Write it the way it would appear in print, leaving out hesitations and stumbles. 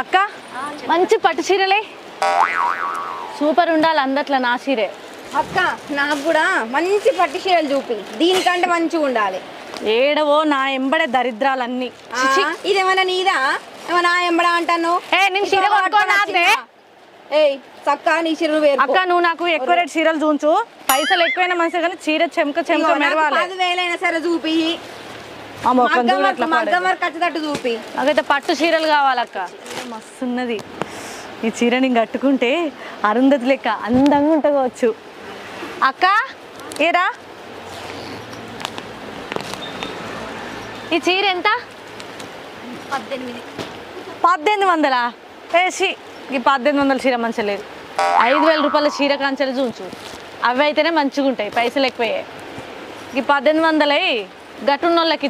అక్క మంచి పట్టు చీరలే సూపర్ ఉండాలి అందట్లా నా చీరే. అక్క నాకు కూడా మంచి పట్టు చీరలు చూపి, దీనికంటే మంచిగా ఉండాలి. ఏడవో నా ఎంబడే దరిద్రాలన్నీ. ఇదేమన్నా నీదా? ఏమన్నా ఎంబడా అంటాను? నేను చీర కొనుక్కోనాదే. ఏయ్ చక్క నీ చీరలు వేరు. అక్క నువ్వు నాకు ఎక్కువ రేట్ చీరలు చూంచు, పైసలు ఎక్కువైనా మంచిది కానీ చీర చెమక చెమక మెరవాలి. 10,000 సరే చూపి, ఖచ్చితట్టు చూపి. నాకైతే పట్టు చీరలు కావాలక్క, మస్తున్నది. ఈ చీర నేను కట్టుకుంటే అరుంధతి లెక్క అందంగా ఉంటవచ్చు. అక్క ఏరా ఈ చీర ఎంత? 1800. వేసి ఈ 1800 చీర మంచిగా లేదు. 5000 రూపాయల చీర కాంచెలు చూంచు, అవి అయితేనే మంచిగా ఉంటాయి, పైసలు ఎక్కువయ్యాయి. ఈ 1800 గట్టున్నోళ్ళకి